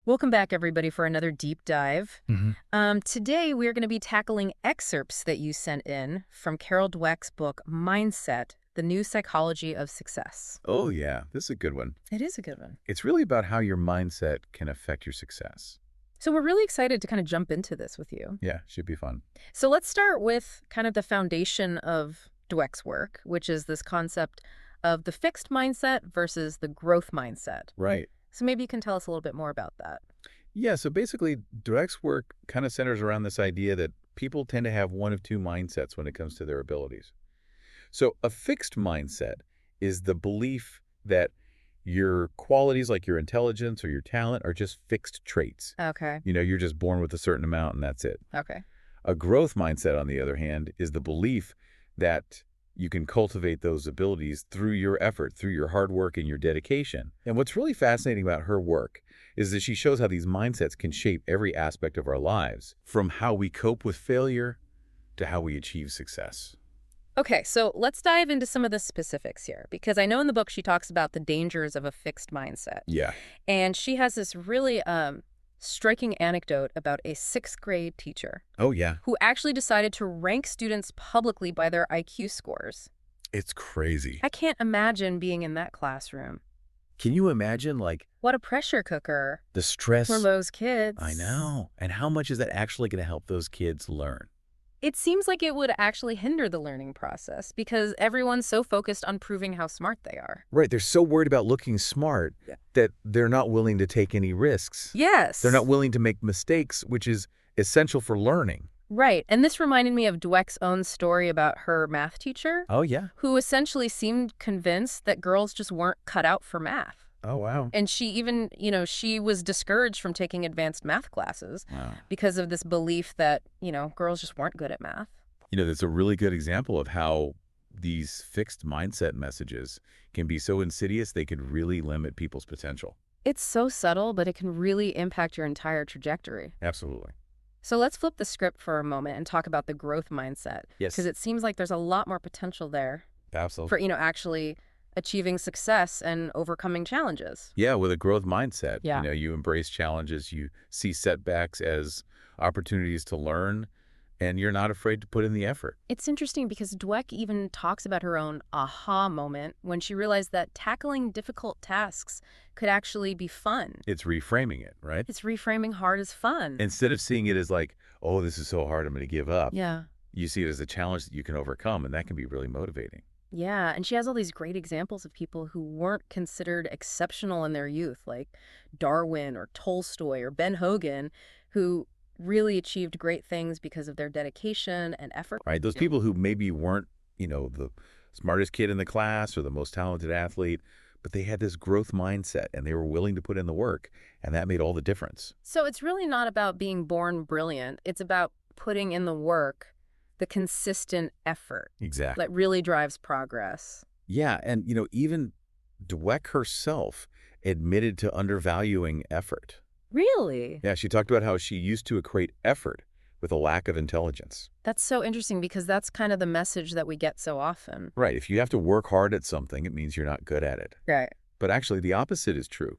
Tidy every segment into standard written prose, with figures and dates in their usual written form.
Welcome back, everybody, for another deep dive. hmm Today, we're going to be tackling excerpts that you sent in from Carol Dweck's book, Mindset, The New Psychology of Success. Oh, yeah. This is a good one. It is a good one. It's really about how your mindset can affect your success. So we're really excited to kind of jump into this with you. Yeah, should be fun. So let's start with kind of the foundation of Dweck's work, which is this concept of the fixed mindset versus the growth mindset. Right. So maybe you can tell us a little bit more about that. Yeah, so basically, Dweck's work kind of centers around this idea that people tend to have one of two mindsets when it comes to their abilities. So a fixed mindset is the belief that your qualities like your intelligence or your talent are just fixed traits. Okay. You're just born with a certain amount and that's it. Okay. A growth mindset, on the other hand, is the belief that you can cultivate those abilities through your effort, through your hard work and your dedication. And what's really fascinating about her work is that she shows how these mindsets can shape every aspect of our lives, from how we cope with failure to how we achieve success. Okay, so let's dive into some of the specifics here, because I know in the book she talks about the dangers of a fixed mindset. Yeah. And she has this really striking anecdote about a sixth grade teacher Oh, yeah. who actually decided to rank students publicly by their IQ scores. It's crazy. I can't imagine being in that classroom. Can you imagine, What a pressure cooker the stress? for those kids. I know. And how much is that actually going to help those kids learn? It seems like it would actually hinder the learning process because everyone's so focused on proving how smart they are. Right. They're so worried about looking smart Yeah. that they're not willing to take any risks. Yes. They're not willing to make mistakes, which is essential for learning. Right. And this reminded me of Dweck's own story about her math teacher, Oh, yeah. who essentially seemed convinced that girls just weren't cut out for math. Oh, wow. And she even, she was discouraged from taking advanced math classes Wow. because of this belief that, girls just weren't good at math. That's a really good example of how these fixed mindset messages can be so insidious they could really limit people's potential. It's so subtle, but it can really impact your entire trajectory. Absolutely. So let's flip the script for a moment and talk about the growth mindset. Yes. Because it seems like there's a lot more potential there Absolutely. for, actually achieving success and overcoming challenges. Yeah, with a growth mindset, Yeah. you embrace challenges, you see setbacks as opportunities to learn, and you're not afraid to put in the effort. It's interesting because Dweck even talks about her own aha moment when she realized that tackling difficult tasks could actually be fun. It's reframing it, right? It's reframing hard as fun. Instead of seeing it as like, oh, this is so hard, I'm going to give up. Yeah. You see it as a challenge that you can overcome, and that can be really motivating. Yeah, and she has all these great examples of people who weren't considered exceptional in their youth, like Darwin or Tolstoy or Ben Hogan, who really achieved great things because of their dedication and effort. Right? Those people who maybe weren't, the smartest kid in the class or the most talented athlete, but they had this growth mindset and they were willing to put in the work, and that made all the difference. So it's really not about being born brilliant. It's about putting in the work, the consistent effort Exactly. that really drives progress. Yeah, and even Dweck herself admitted to undervaluing effort. Really? Yeah, she talked about how she used to equate effort with a lack of intelligence. That's so interesting because that's kind of the message that we get so often. Right, if you have to work hard at something, it means you're not good at it. Right. But actually, the opposite is true.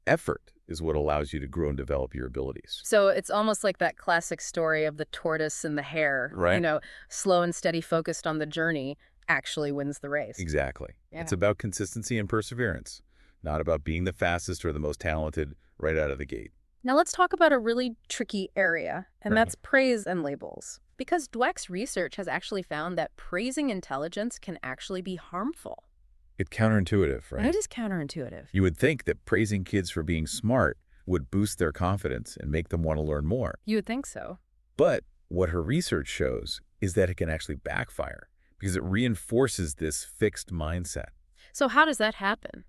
Effort is what allows you to grow and develop your abilities. So it's almost like that classic story of the tortoise and the hare. Right. Slow and steady, focused on the journey, actually wins the race. Exactly. Yeah. It's about consistency and perseverance, not about being the fastest or the most talented right out of the gate. Now let's talk about a really tricky area, and Right. that's praise and labels. Because Dweck's research has actually found that praising intelligence can actually be harmful. It's counterintuitive, right? And it is counterintuitive. You would think that praising kids for being smart would boost their confidence and make them want to learn more. You would think so. But what her research shows is that it can actually backfire because it reinforces this fixed mindset. So how does that happen?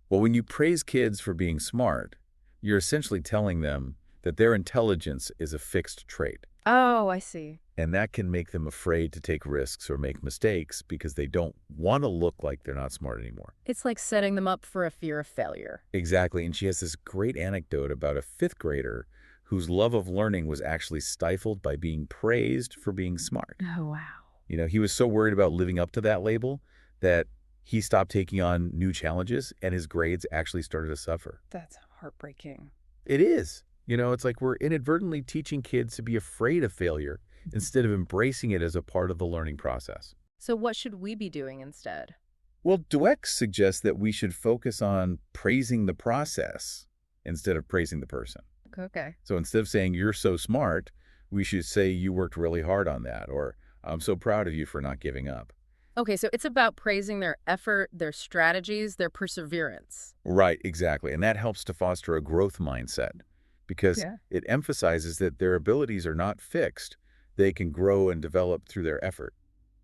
Well, when you praise kids for being smart, you're essentially telling them that their intelligence is a fixed trait. Oh, I see. And that can make them afraid to take risks or make mistakes because they don't want to look like they're not smart anymore. It's like setting them up for a fear of failure. Exactly. And she has this great anecdote about a fifth grader whose love of learning was actually stifled by being praised for being smart. Oh, wow. He was so worried about living up to that label that he stopped taking on new challenges and his grades actually started to suffer. That's heartbreaking. It is. It's like we're inadvertently teaching kids to be afraid of failure instead of embracing it as a part of the learning process. So what should we be doing instead? Well, Dweck suggests that we should focus on praising the process instead of praising the person. Okay. So instead of saying, you're so smart, we should say, you worked really hard on that, or I'm so proud of you for not giving up. Okay, so it's about praising their effort, their strategies, their perseverance. Right, exactly. And that helps to foster a growth mindset because Yeah. it emphasizes that their abilities are not fixed. They can grow and develop through their effort.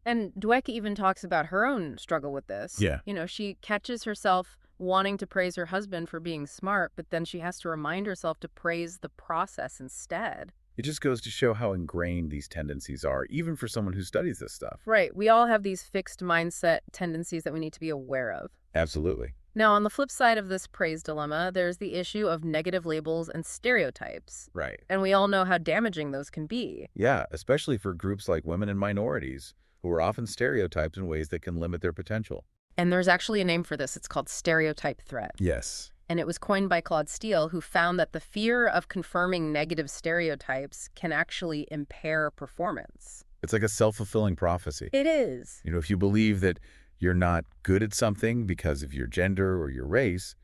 And Dweck even talks about her own struggle with this. Yeah. She catches herself wanting to praise her husband for being smart, but then she has to remind herself to praise the process instead. It just goes to show how ingrained these tendencies are, even for someone who studies this stuff. Right. We all have these fixed mindset tendencies that we need to be aware of. Absolutely. Now, on the flip side of this praise dilemma, there's the issue of negative labels and stereotypes. Right. And we all know how damaging those can be. Yeah, especially for groups like women and minorities, who are often stereotyped in ways that can limit their potential. And there's actually a name for this. It's called stereotype threat. Yes. And it was coined by Claude Steele, who found that the fear of confirming negative stereotypes can actually impair performance. It's like a self-fulfilling prophecy. It is. If you believe that you're not good at something because of your gender or your race,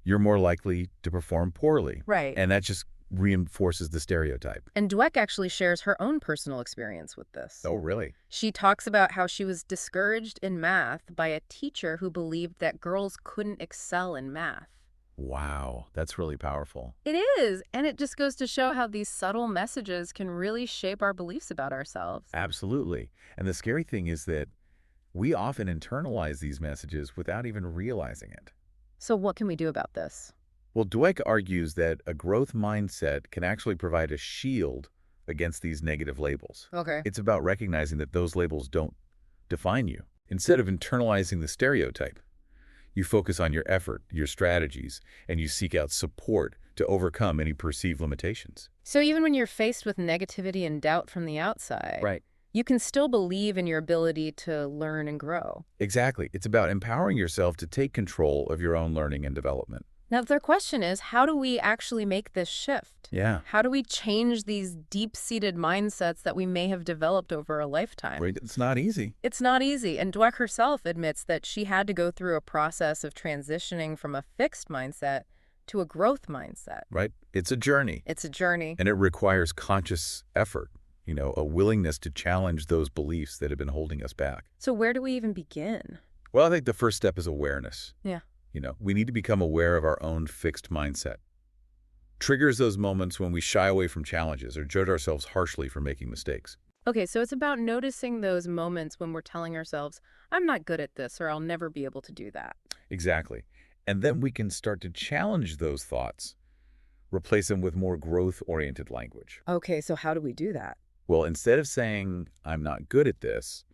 you're more likely to perform poorly. Right. And that just reinforces the stereotype. And Dweck actually shares her own personal experience with this. Oh, really? She talks about how she was discouraged in math by a teacher who believed that girls couldn't excel in math. Wow, that's really powerful. It is, and it just goes to show how these subtle messages can really shape our beliefs about ourselves. Absolutely. And the scary thing is that we often internalize these messages without even realizing it. So what can we do about this? Well, Dweck argues that a growth mindset can actually provide a shield against these negative labels. Okay. It's about recognizing that those labels don't define you. Instead of internalizing the stereotype, you focus on your effort, your strategies, and you seek out support to overcome any perceived limitations. So even when you're faced with negativity and doubt from the outside, Right. you can still believe in your ability to learn and grow. Exactly. It's about empowering yourself to take control of your own learning and development. Now, the question is, how do we actually make this shift? Yeah. How do we change these deep-seated mindsets that we may have developed over a lifetime? Right. It's not easy. It's not easy, and Dweck herself admits that she had to go through a process of transitioning from a fixed mindset to a growth mindset. Right. It's a journey. It's a journey. And it requires conscious effort, a willingness to challenge those beliefs that have been holding us back. So where do we even begin? Well, I think the first step is awareness. Yeah. We need to become aware of our own fixed mindset. Triggers those moments when we shy away from challenges or judge ourselves harshly for making mistakes. Okay, so it's about noticing those moments when we're telling ourselves, I'm not good at this, or I'll never be able to do that. Exactly. And then we can start to challenge those thoughts, replace them with more growth-oriented language. Okay, so how do we do that? Well, instead of saying, I'm not good at this,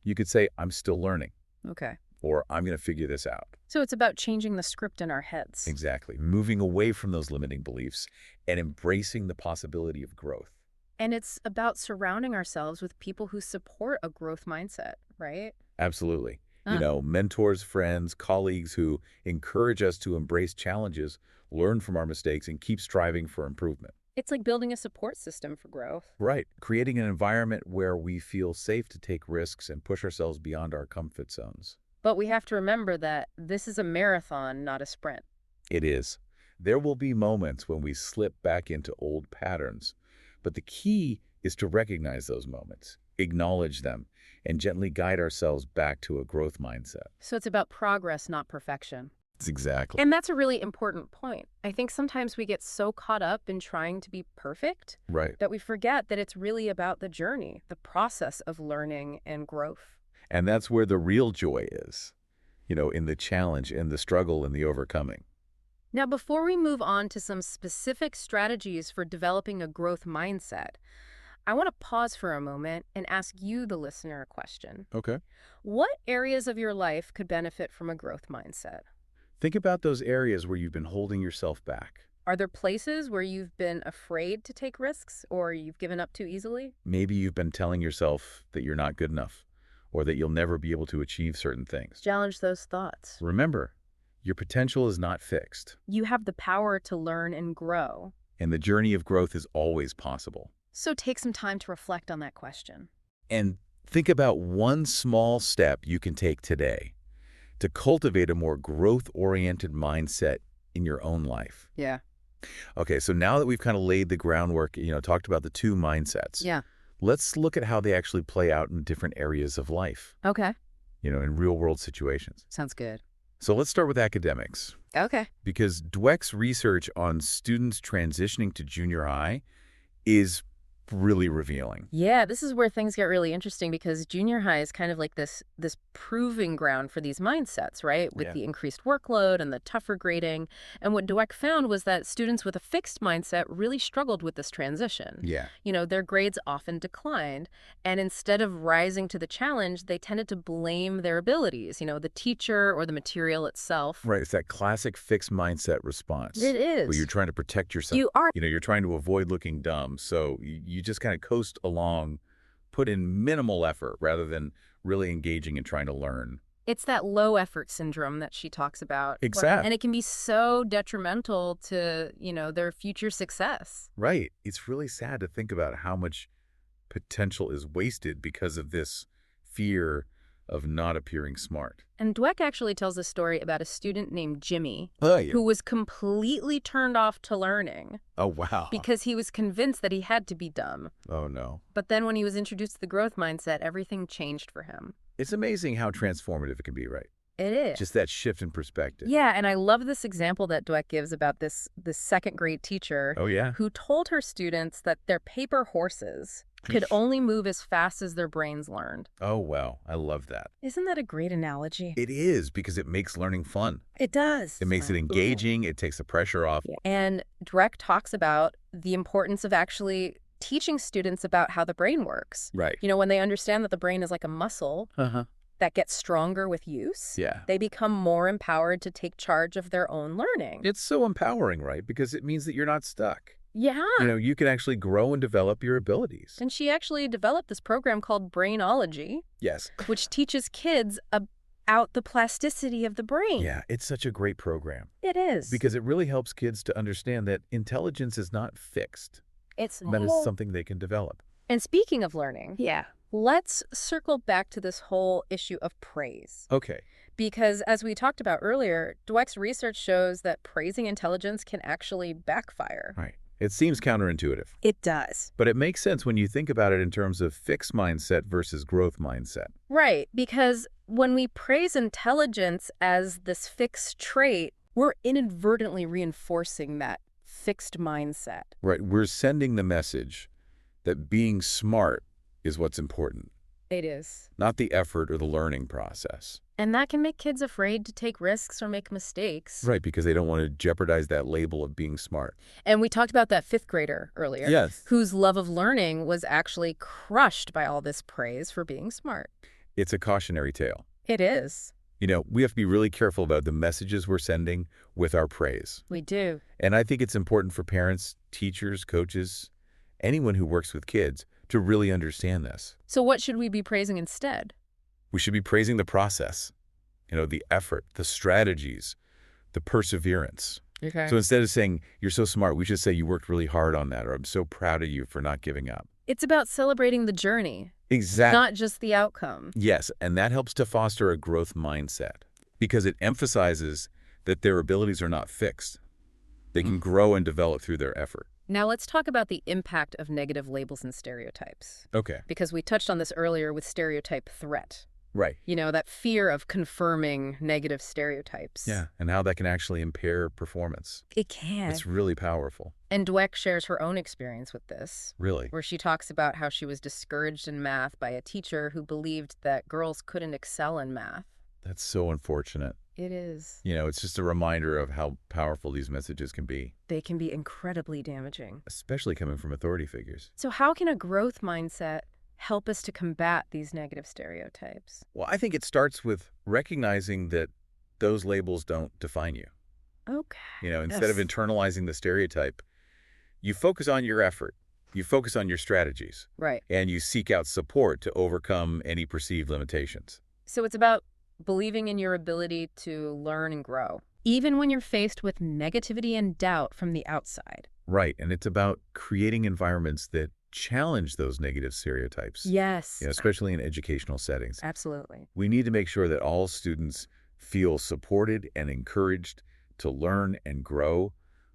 you could say, I'm still learning, Okay. or I'm going to figure this out. So it's about changing the script in our heads. Exactly. Moving away from those limiting beliefs and embracing the possibility of growth. And it's about surrounding ourselves with people who support a growth mindset, right? Absolutely. Ah. Mentors, friends, colleagues who encourage us to embrace challenges, learn from our mistakes, and keep striving for improvement. It's like building a support system for growth. Right. Creating an environment where we feel safe to take risks and push ourselves beyond our comfort zones. But we have to remember that this is a marathon, not a sprint. It is. There will be moments when we slip back into old patterns, but the key is to recognize those moments, acknowledge them, and gently guide ourselves back to a growth mindset. So it's about progress, not perfection. It's exactly. And that's a really important point. I think sometimes we get so caught up in trying to be perfect Right. that we forget that it's really about the journey, the process of learning and growth. And that's where the real joy is, in the challenge, in the struggle, and the overcoming. Now, before we move on to some specific strategies for developing a growth mindset, I want to pause for a moment and ask you, the listener, a question. Okay. What areas of your life could benefit from a growth mindset? Think about those areas where you've been holding yourself back. Are there places where you've been afraid to take risks or you've given up too easily? Maybe you've been telling yourself that you're not good enough or that you'll never be able to achieve certain things. Challenge those thoughts. Remember, Your potential is not fixed, You have the power to learn and grow. and the journey of growth is always possible. So take some time to reflect on that question. And think about one small step you can take today to cultivate a more growth-oriented mindset in your own life. Yeah. Okay, so now that we've kind of laid the groundwork, talked about the two mindsets, Yeah. let's look at how they actually play out in different areas of life, Okay. in real-world situations. Sounds good. So let's start with academics, Okay. because Dweck's research on students transitioning to junior high is really revealing. Yeah, this is where things get really interesting because junior high is kind of like this proving ground for these mindsets, right? With Yeah. the increased workload and the tougher grading. And what Dweck found was that students with a fixed mindset really struggled with this transition. Yeah. Their grades often declined, and instead of rising to the challenge, they tended to blame their abilities, the teacher or the material itself. Right, it's that classic fixed mindset response. It is. Where you're trying to protect yourself. You are. You're trying to avoid looking dumb, so you just kind of coast along, put in minimal effort rather than really engaging and trying to learn. It's that low effort syndrome that she talks about. Exactly. And it can be so detrimental to, their future success. Right. It's really sad to think about how much potential is wasted because of this fear of not appearing smart. And Dweck actually tells a story about a student named Jimmy Oh, yeah. who was completely turned off to learning Oh, wow. because he was convinced that he had to be dumb. Oh, no. But then when he was introduced to the growth mindset, everything changed for him. It's amazing how transformative it can be, right? It is. Just that shift in perspective. Yeah, and I love this example that Dweck gives about this second grade teacher Oh, yeah. who told her students that their paper horses could only move as fast as their brains learned. Oh, wow. I love that. Isn't that a great analogy? It is, because it makes learning fun. It does. It makes it engaging. It takes the pressure off. Yeah. And Dweck talks about the importance of actually teaching students about how the brain works. Right. When they understand that the brain is like a muscle Uh-huh. that gets stronger with use, Yeah. they become more empowered to take charge of their own learning. It's so empowering, right? Because it means that you're not stuck. Yeah. You can actually grow and develop your abilities. And she actually developed this program called Brainology, Yes. which teaches kids about the plasticity of the brain. Yeah, it's such a great program It is. because it really helps kids to understand that intelligence is not fixed. It's That is something they can develop. And speaking of learning, let's circle back to this whole issue of praise. Okay. Because as we talked about earlier, Dweck's research shows that praising intelligence can actually backfire. Right. It seems counterintuitive, It does. but it makes sense when you think about it in terms of fixed mindset versus growth mindset. Right, because when we praise intelligence as this fixed trait, we're inadvertently reinforcing that fixed mindset. Right. We're sending the message that being smart is what's important, It is. not the effort or the learning process. And that can make kids afraid to take risks or make mistakes. Right, because they don't want to jeopardize that label of being smart. And we talked about that fifth grader earlier. Yes. Whose love of learning was actually crushed by all this praise for being smart. It's a cautionary tale. It is. We have to be really careful about the messages we're sending with our praise. We do. And I think it's important for parents, teachers, coaches, anyone who works with kids to really understand this. So what should we be praising instead? We should be praising the process, the effort, the strategies, the perseverance. Okay. So instead of saying, you're so smart, we should say you worked really hard on that, or I'm so proud of you for not giving up. It's about celebrating the journey, Exactly. not just the outcome. Yes, and that helps to foster a growth mindset because it emphasizes that their abilities are not fixed. They can grow and develop through their effort. Now let's talk about the impact of negative labels and stereotypes. Okay. Because we touched on this earlier with stereotype threat. Right. That fear of confirming negative stereotypes. Yeah, and how that can actually impair performance. It can. It's really powerful. And Dweck shares her own experience with this, Really. where she talks about how she was discouraged in math by a teacher who believed that girls couldn't excel in math. That's so unfortunate. It is. It's just a reminder of how powerful these messages can be, They can be incredibly damaging. especially coming from authority figures. So how can a growth mindset help us to combat these negative stereotypes? Well, I think it starts with recognizing that those labels don't define you. Okay. Instead of internalizing the stereotype, you focus on your effort, you focus on your strategies, Right. and you seek out support to overcome any perceived limitations. So it's about believing in your ability to learn and grow. even when you're faced with negativity and doubt from the outside. Right, and it's about creating environments that challenge those negative stereotypes, Yes, especially in educational settings. absolutely. We need to make sure that all students feel supported and encouraged to learn and grow,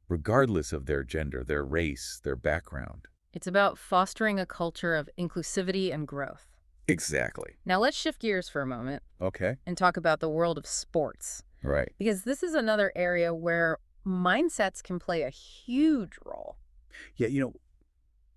regardless of their gender, their race, their background. It's about fostering a culture of inclusivity and growth. Exactly. Now let's shift gears for a moment Okay. and talk about the world of sports, Right. because this is another area where mindsets can play a huge role. Yeah,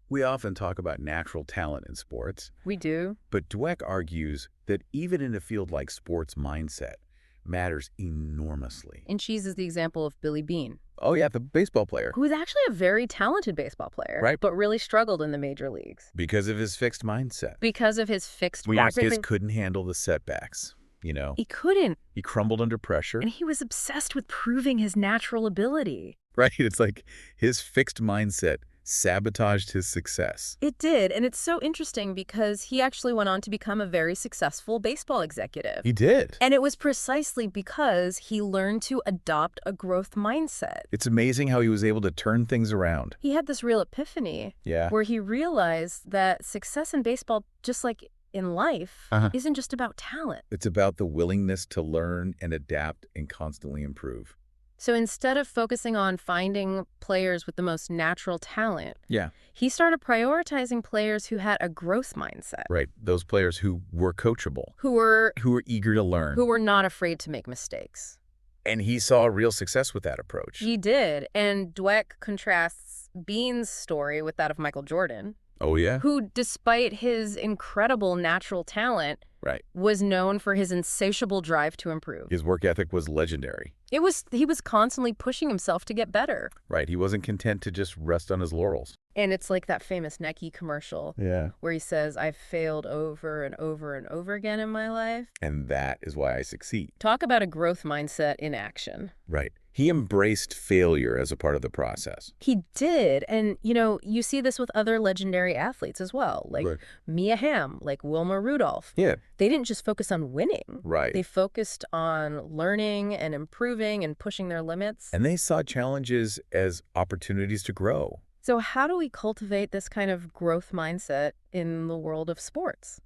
we often talk about natural talent in sports, We do. but Dweck argues that even in a field like sports, mindset matters enormously. And she uses the example of Billy Beane, Oh, yeah, the baseball player. who is actually a very talented baseball player, Right. but really struggled in the major leagues Because of his fixed mindset. because of his fixed We mindset. just couldn't handle the setbacks, He couldn't, He crumbled under pressure. and he was obsessed with proving his natural ability. Right? It's like his fixed mindset sabotaged his success. It did, and it's so interesting because he actually went on to become a very successful baseball executive. He did. And it was precisely because he learned to adopt a growth mindset. It's amazing how he was able to turn things around. He had this real epiphany Yeah. where he realized that success in baseball, just like in life, isn't just about talent. It's about the willingness to learn and adapt and constantly improve. So instead of focusing on finding players with the most natural talent, Yeah. he started prioritizing players who had a growth mindset, Right. Those players who were coachable, who were eager to learn. not afraid to make mistakes. And he saw real success with that approach. He did, and Dweck contrasts Beane's story with that of Michael Jordan, Oh, yeah? who, despite his incredible natural talent, Right. was known for his insatiable drive to improve. His work ethic was legendary. He was constantly pushing himself to get better. Right. He wasn't content to just rest on his laurels. And it's like that famous Nike commercial Yeah. where he says, "I've failed over and over and over again in my life." And that is why I succeed. Talk about a growth mindset in action. Right. He embraced failure as a part of the process. He did. And, you see this with other legendary athletes as well, like Right. Mia Hamm, like Wilma Rudolph. Yeah. They didn't just focus on winning. Right. They focused on learning and improving and pushing their limits. And they saw challenges as opportunities to grow. So how do we cultivate this kind of growth mindset in the world of sports?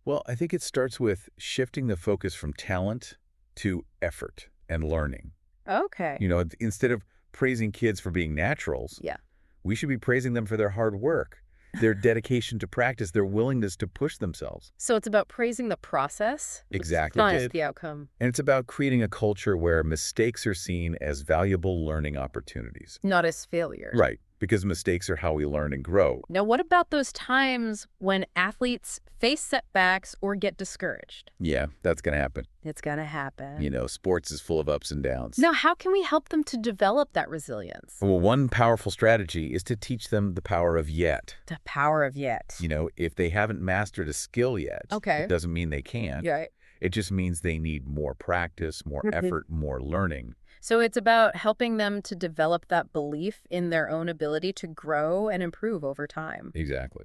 Well, I think it starts with shifting the focus from talent to effort and learning. Okay. Instead of praising kids for being naturals, Yeah. we should be praising them for their hard work, their dedication to practice, their willingness to push themselves. So it's about praising the process, Exactly. not just the outcome. And it's about creating a culture where mistakes are seen as valuable learning opportunities. Not as failures. Right. Because mistakes are how we learn and grow. Now, what about those times when athletes face setbacks or get discouraged? Yeah, that's going to happen. It's going to happen. Sports is full of ups and downs. Now, how can we help them to develop that resilience? Well, one powerful strategy is to teach them the power of yet. The power of yet. If they haven't mastered a skill yet, Okay. it doesn't mean they can't. Yeah. It just means they need more practice, more effort, more learning. So it's about helping them to develop that belief in their own ability to grow and improve over time. Exactly.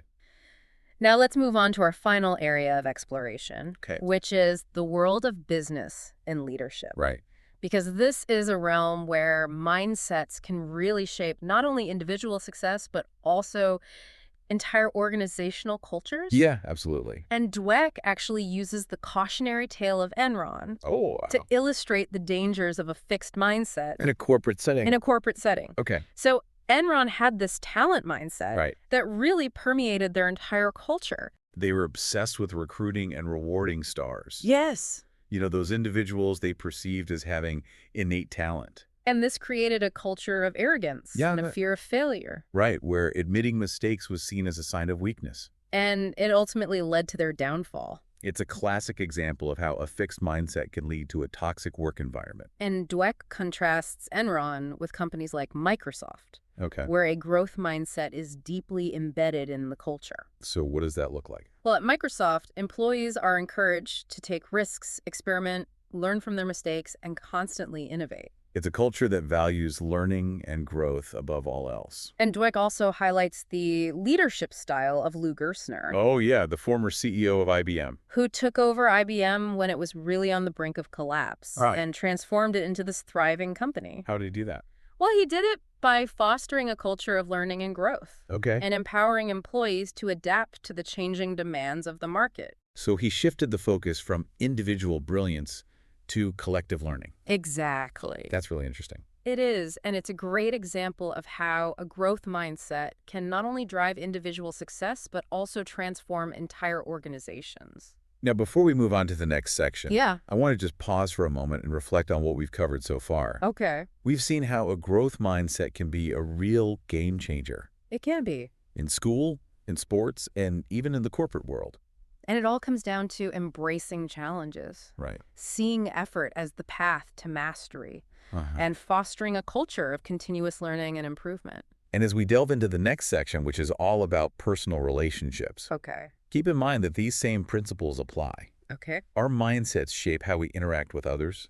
Now let's move on to our final area of exploration, Okay. which is the world of business and leadership. Right. Because this is a realm where mindsets can really shape not only individual success, but also entire organizational cultures. Yeah, absolutely. And Dweck actually uses the cautionary tale of Enron Oh, to illustrate the dangers of a fixed mindset in a corporate setting. in a corporate setting. Okay. So Enron had this talent mindset Right. that really permeated their entire culture. They were obsessed with recruiting and rewarding stars. Yes. Those individuals they perceived as having innate talent. And this created a culture of arrogance and a fear of failure. Right, where admitting mistakes was seen as a sign of weakness. And it ultimately led to their downfall. It's a classic example of how a fixed mindset can lead to a toxic work environment. And Dweck contrasts Enron with companies like Microsoft, Okay. where a growth mindset is deeply embedded in the culture. So what does that look like? Well, at Microsoft, employees are encouraged to take risks, experiment, learn from their mistakes, and constantly innovate. It's a culture that values learning and growth above all else. And Dweck also highlights the leadership style of Lou Gerstner, Oh, yeah, the former CEO of IBM. who took over IBM when it was really on the brink of collapse Right. and transformed it into this thriving company. How did he do that? Well, he did it by fostering a culture of learning and growth Okay. and empowering employees to adapt to the changing demands of the market. So he shifted the focus from individual brilliance to collective learning. Exactly. That's really interesting. It is, and it's a great example of how a growth mindset can not only drive individual success, but also transform entire organizations. Now, before we move on to the next section, Yeah. I want to just pause for a moment and reflect on what we've covered so far. Okay. We've seen how a growth mindset can be a real game changer It can be. in school, in sports, and even in the corporate world. And it all comes down to embracing challenges, Right. seeing effort as the path to mastery, Uh-huh. and fostering a culture of continuous learning and improvement. And as we delve into the next section, which is all about personal relationships, Okay. keep in mind that these same principles apply. Okay. Our mindsets shape how we interact with others,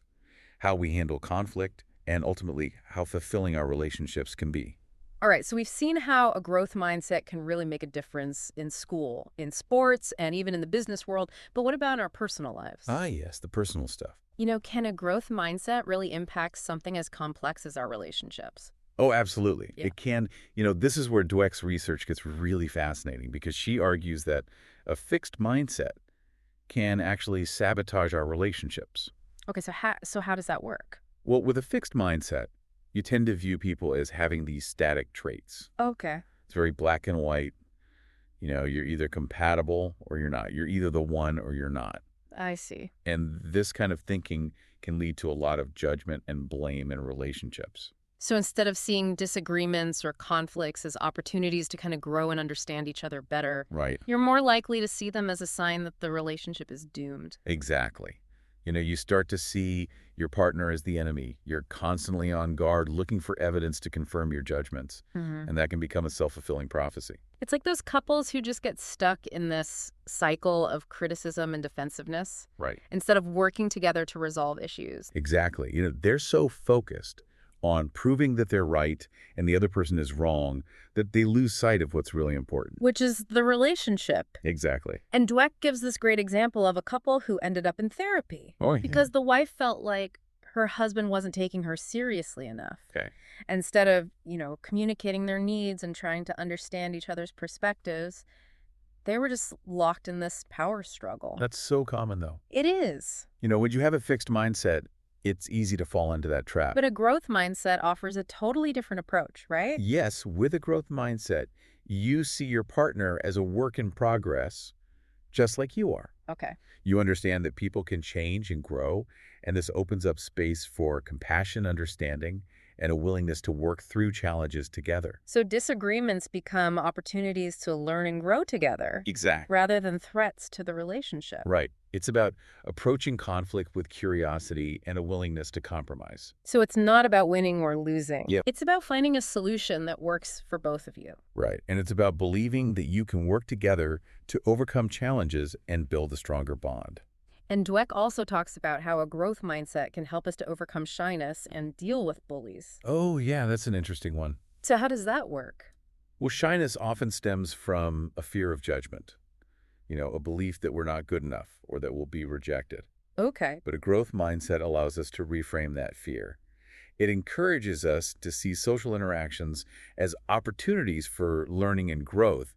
how we handle conflict, and ultimately how fulfilling our relationships can be. All right, so we've seen how a growth mindset can really make a difference in school, in sports, and even in the business world. But what about in our personal lives? Ah, yes, the personal stuff. Can a growth mindset really impact something as complex as our relationships? Oh, absolutely. Yeah. It can. This is where Dweck's research gets really fascinating because she argues that a fixed mindset can actually sabotage our relationships. Okay, so how does that work? Well, with a fixed mindset, you tend to view people as having these static traits. Okay, It's very black and white. You're either compatible or you're not. You're either the one or you're not. I see. And this kind of thinking can lead to a lot of judgment and blame in relationships. So instead of seeing disagreements or conflicts as opportunities to kind of grow and understand each other better, Right. you're more likely to see them as a sign that the relationship is doomed. Exactly. You start to see your partner as the enemy. You're constantly on guard, looking for evidence to confirm your judgments. And that can become a self-fulfilling prophecy. It's like those couples who just get stuck in this cycle of criticism and defensiveness Right. instead of working together to resolve issues. Exactly. They're so focused on proving that they're right and the other person is wrong that they lose sight of what's really important. Which is the relationship. Exactly. And Dweck gives this great example of a couple who ended up in therapy Oh, yeah. because the wife felt like her husband wasn't taking her seriously enough. Okay. Instead of, communicating their needs and trying to understand each other's perspectives, they were just locked in this power struggle. That's so common, though. It is. When you have a fixed mindset, it's easy to fall into that trap. But a growth mindset offers a totally different approach, right? Yes, with a growth mindset, you see your partner as a work in progress, just like you are. Okay. You understand that people can change and grow, and this opens up space for compassion, understanding, and a willingness to work through challenges together. So disagreements become opportunities to learn and grow together Exactly. rather than threats to the relationship. Right. It's about approaching conflict with curiosity and a willingness to compromise. So it's not about winning or losing. Yep. It's about finding a solution that works for both of you. Right. And it's about believing that you can work together to overcome challenges and build a stronger bond. And Dweck also talks about how a growth mindset can help us to overcome shyness and deal with bullies. Oh, yeah, that's an interesting one. So how does that work? Well, shyness often stems from a fear of judgment, a belief that we're not good enough or that we'll be rejected. Okay. But a growth mindset allows us to reframe that fear. It encourages us to see social interactions as opportunities for learning and growth,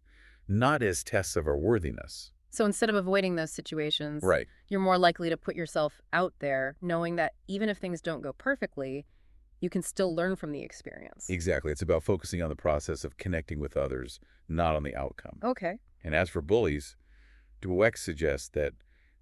not as tests of our worthiness. So instead of avoiding those situations, Right. you're more likely to put yourself out there, knowing that even if things don't go perfectly, you can still learn from the experience. Exactly. It's about focusing on the process of connecting with others, not on the outcome. Okay. And as for bullies, Dweck suggests that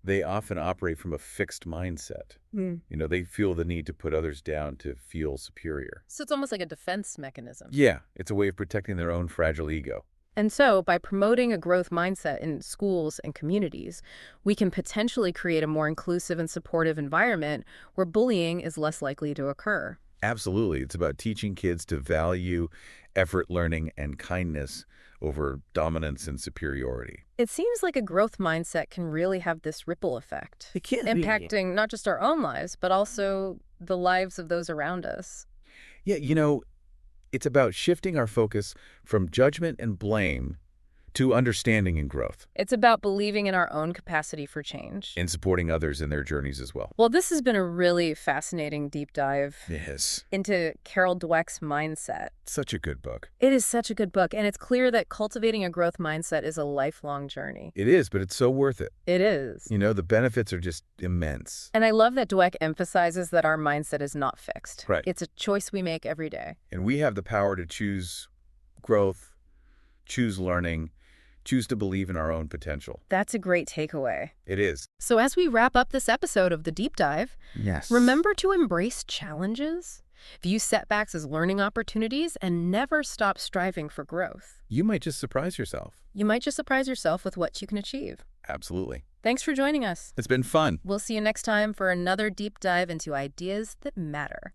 they often operate from a fixed mindset. They feel the need to put others down to feel superior. So it's almost like a defense mechanism. Yeah, it's a way of protecting their own fragile ego. And so, by promoting a growth mindset in schools and communities, we can potentially create a more inclusive and supportive environment where bullying is less likely to occur. Absolutely. It's about teaching kids to value effort, learning, and kindness over dominance and superiority. It seems like a growth mindset can really have this ripple effect, It can impacting not just our own lives, but also the lives of those around us. Yeah, it's about shifting our focus from judgment and blame to understanding and growth, It's about believing in our own capacity for change. and supporting others in their journeys as well. Well, this has been a really fascinating deep dive Yes. into Carol Dweck's mindset. Such a good book. It is such a good book, and it's clear that cultivating a growth mindset is a lifelong journey. It is, but it's so worth it. It is. The benefits are just immense. And I love that Dweck emphasizes that our mindset is not fixed. Right. It's a choice we make every day. And we have the power to choose growth, choose learning, choose to believe in our own potential. That's a great takeaway. It is. So as we wrap up this episode of The Deep Dive, Yes. remember to embrace challenges, view setbacks as learning opportunities, and never stop striving for growth. You might just surprise yourself. You might just surprise yourself with what you can achieve. Absolutely. Thanks for joining us. It's been fun. We'll see you next time for another deep dive into ideas that matter.